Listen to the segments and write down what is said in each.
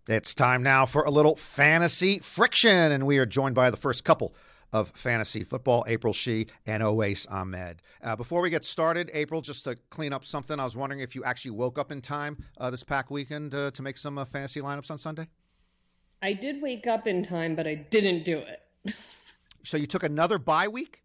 It's time now for a little fantasy friction, and we are joined by the first couple of fantasy football, April Shih and Owais Ahmed. Before we get started, April, just to clean up something, I was wondering if you actually woke up in time this past weekend to make some fantasy lineups on Sunday? I did wake up in time, but I didn't do it. So you took another bye week?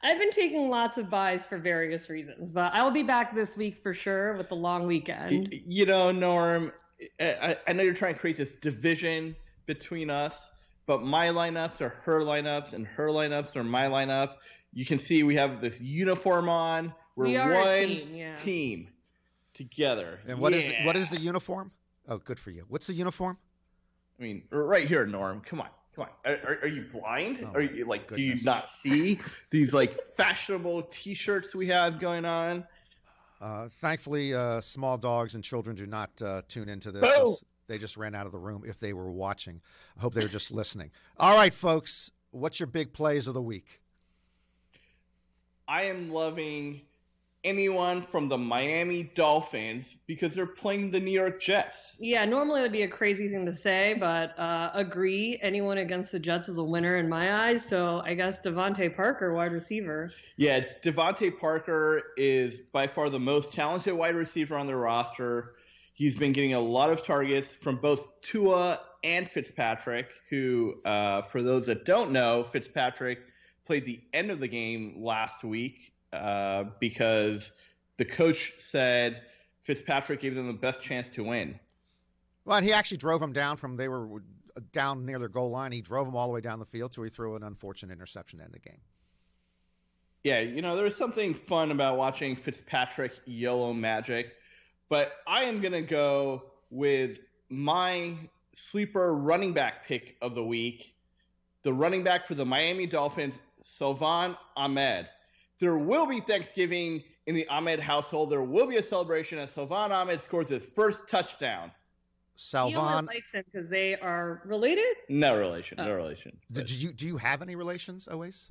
I've been taking lots of buys for various reasons, but I'll be back this week for sure with the long weekend. Norm, I know you're trying to create this division between us, but my lineups are her lineups, and her lineups are my lineups. You can see we have this uniform on. We are one team together. And what is the uniform? Oh, good for you. What's the uniform? I mean, right here, Norm. Come on. Are you blind? Oh, are you goodness. Do you not see these fashionable T-shirts we have going on? Thankfully, small dogs and children do not tune into this. Oh! They just ran out of the room if they were watching. I hope they were just listening. All right, folks, what's your big plays of the week? I am loving anyone from the Miami Dolphins because they're playing the New York Jets. Yeah, normally it would be a crazy thing to say, but agree. Anyone against the Jets is a winner in my eyes. So I guess Devontae Parker, wide receiver. Yeah, Devontae Parker is by far the most talented wide receiver on their roster. He's been getting a lot of targets from both Tua and Fitzpatrick, who, for those that don't know, Fitzpatrick played the end of the game last week because the coach said Fitzpatrick gave them the best chance to win. Well, and he actually drove them down they were down near their goal line. He drove them all the way down the field, so he threw an unfortunate interception to end the game. Yeah, there's something fun about watching Fitzpatrick YOLO magic, but I am going to go with my sleeper running back pick of the week, the running back for the Miami Dolphins, Salvon Ahmed. There will be Thanksgiving in the Ahmed household. There will be a celebration as Salvon Ahmed scores his first touchdown. Salvon likes him because they are related? No relation. Do you have any relations, Owais?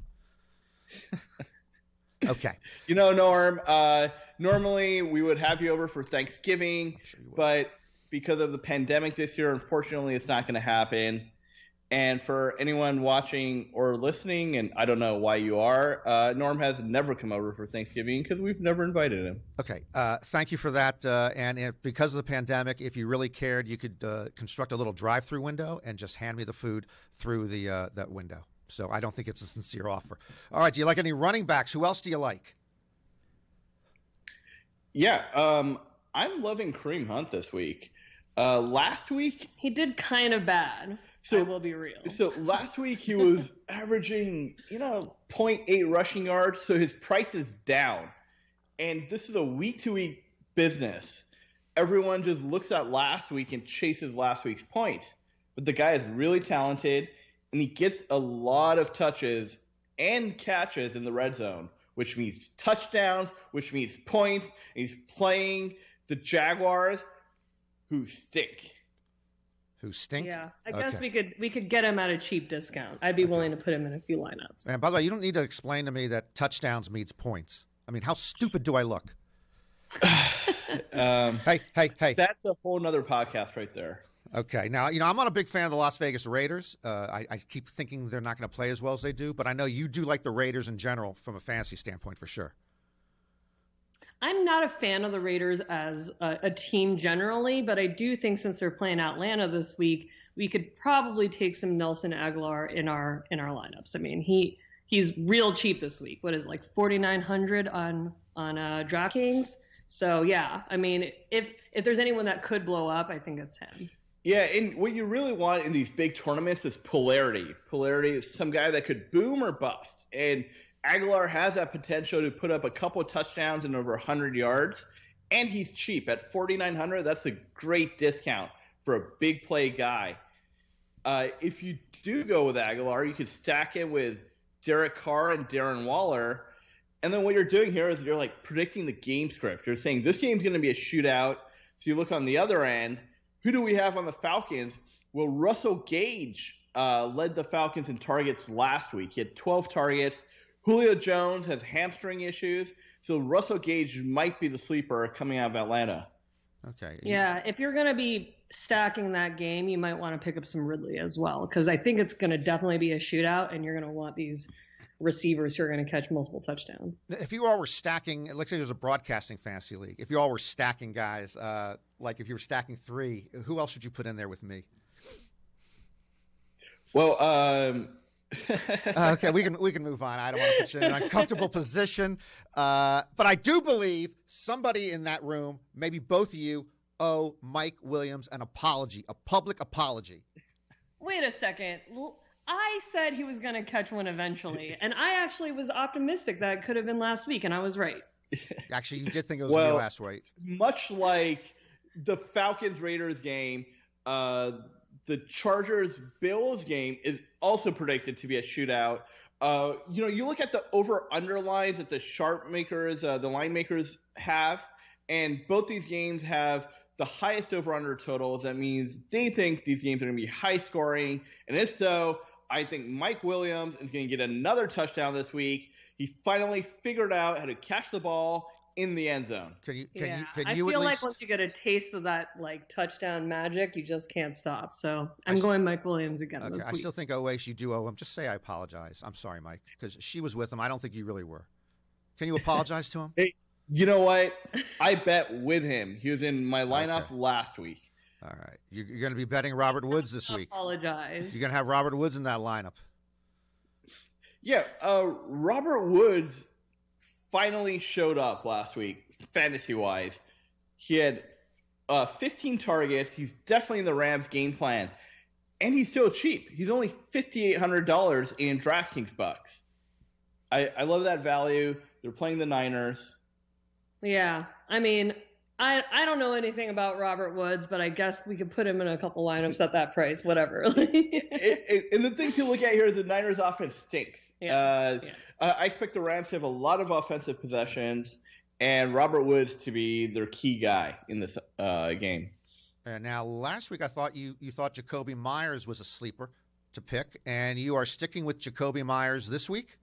Okay. Norm, normally we would have you over for Thanksgiving, Sure you would. but because of the pandemic this year, unfortunately, it's not going to happen. And for anyone watching or listening, and I don't know why you are, Norm has never come over for Thanksgiving because we've never invited him. Okay. Thank you for that. And because of the pandemic, if you really cared, you could construct a little drive-through window and just hand me the food through that window. So I don't think it's a sincere offer. All right. Do you like any running backs? Who else do you like? Yeah, I'm loving Kareem Hunt this week. Last week he did kind of bad. I will be real. So last week he was averaging, 0.8 rushing yards, so his price is down. And this is a week-to-week business. Everyone just looks at last week and chases last week's points. But the guy is really talented, and he gets a lot of touches and catches in the red zone, which means touchdowns, which means points. And he's playing the Jaguars, who stink. Who stink? Yeah, I guess we could get him at a cheap discount. I'd be willing to put him in a few lineups. And by the way, you don't need to explain to me that touchdowns means points. I mean, how stupid do I look? Hey. That's a whole nother podcast right there. Okay. Now, I'm not a big fan of the Las Vegas Raiders. I keep thinking they're not going to play as well as they do, but I know you do like the Raiders in general from a fantasy standpoint for sure. I'm not a fan of the Raiders as a team generally, but I do think since they're playing Atlanta this week, we could probably take some Nelson Aguilar in our lineups. I mean, he's real cheap this week. What is it, like 4,900 on DraftKings? So yeah, I mean, if there's anyone that could blow up, I think it's him. Yeah, and what you really want in these big tournaments is polarity. Polarity is some guy that could boom or bust, and Aguilar has that potential to put up a couple of touchdowns and over 100 yards, and he's cheap at 4,900. That's a great discount for a big play guy. If you do go with Aguilar, you could stack it with Derek Carr and Darren Waller, and then what you're doing here is you're like predicting the game script. You're saying this game's going to be a shootout. So you look on the other end. Who do we have on the Falcons? Well, Russell Gage led the Falcons in targets last week. He had 12 targets. Julio Jones has hamstring issues, so Russell Gage might be the sleeper coming out of Atlanta. Okay. Yeah, if you're going to be stacking that game, you might want to pick up some Ridley as well, because I think it's going to definitely be a shootout, and you're going to want these receivers who are going to catch multiple touchdowns. If you all were stacking, let's say there's a broadcasting fantasy league. If you all were stacking guys, like if you were stacking 3, who else would you put in there with me? Well, okay, we can move on. I don't want to put you in an uncomfortable position, but I do believe somebody in that room, maybe both of you, owe Mike Williams an apology, a public apology. Wait a second. I said he was going to catch one eventually, and I actually was optimistic that it could have been last week, and I was right. Actually, you did think it was going to be last week. Much like the Falcons-Raiders game, the Chargers-Bills game is also predicted to be a shootout. You look at the over-under lines that the sharp makers, the line makers have, and both these games have the highest over-under totals. That means they think these games are going to be high-scoring, and if so, I think Mike Williams is going to get another touchdown this week. He finally figured out how to catch the ball in the end zone. I feel like once you get a taste of that touchdown magic, you just can't stop. So I'm going Mike Williams again this week. I still think Oace, you do owe him. Just say I apologize. I'm sorry, Mike, because she was with him. I don't think you really were. Can you apologize to him? Hey, you know what? I bet with him. He was in my lineup last week. All right. You're going to be betting Robert Woods this week. Apologize. You're going to have Robert Woods in that lineup. Yeah, Robert Woods finally showed up last week, fantasy-wise. He had 15 targets. He's definitely in the Rams' game plan. And he's still cheap. He's only $5,800 in DraftKings bucks. I love that value. They're playing the Niners. Yeah, I mean, I don't know anything about Robert Woods, but I guess we could put him in a couple lineups at that price, whatever. And the thing to look at here is the Niners' offense stinks. I expect the Rams to have a lot of offensive possessions and Robert Woods to be their key guy in this game. Now, last week I thought you thought Jacoby Myers was a sleeper to pick, and you are sticking with Jacoby Myers this week?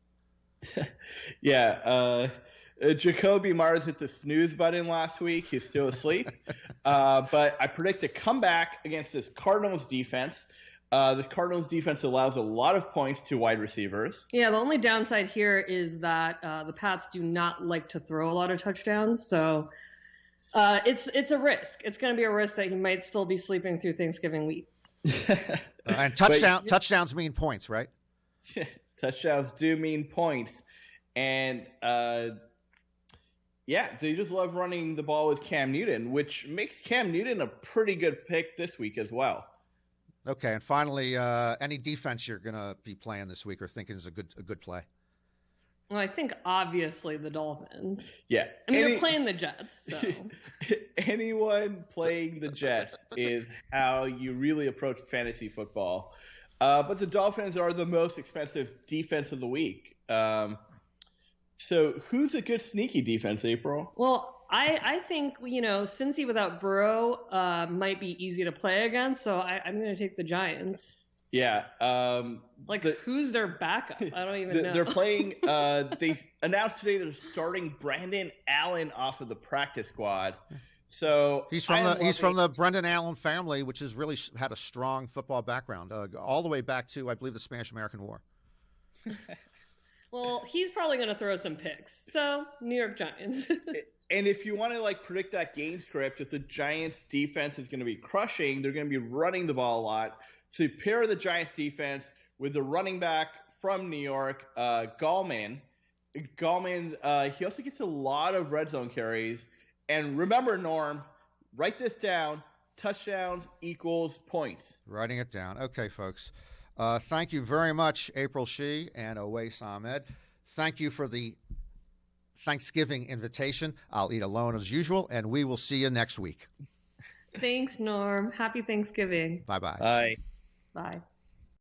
Yeah, Jacoby Myers hit the snooze button last week. He's still asleep. But I predict a comeback against this Cardinals defense. This Cardinals defense allows a lot of points to wide receivers. Yeah, the only downside here is that the Pats do not like to throw a lot of touchdowns. So it's a risk. It's going to be a risk that he might still be sleeping through Thanksgiving week. And touchdowns mean points, right? Touchdowns do mean points. And they just love running the ball with Cam Newton, which makes Cam Newton a pretty good pick this week as well. Okay, and finally, any defense you're going to be playing this week or thinking is a good play? Well, I think obviously the Dolphins. Yeah. I mean, they're playing the Jets. So. Anyone playing the Jets is how you really approach fantasy football. But the Dolphins are the most expensive defense of the week. So who's a good sneaky defense, April? Well, I think, Cincy without Burrow might be easy to play against, so I'm going to take the Giants. Yeah. Who's their backup? I don't even know. They're playing they announced today they're starting Brandon Allen off of the practice squad. So he's from the Brendan Allen family, which has really had a strong football background, all the way back to, I believe, the Spanish-American War. Well, he's probably going to throw some picks. So, New York Giants. And if you want to predict that game script, if the Giants defense is going to be crushing, they're going to be running the ball a lot. So you pair the Giants defense with the running back from New York, Gallman. Gallman, he also gets a lot of red zone carries. And remember, Norm, write this down. Touchdowns equals points. Writing it down. Okay, folks. Thank you very much, April Shih and Owais Ahmed. Thank you for the Thanksgiving invitation. I'll eat alone as usual, and we will see you next week. Thanks, Norm. Happy Thanksgiving. Bye-bye. Bye. Bye.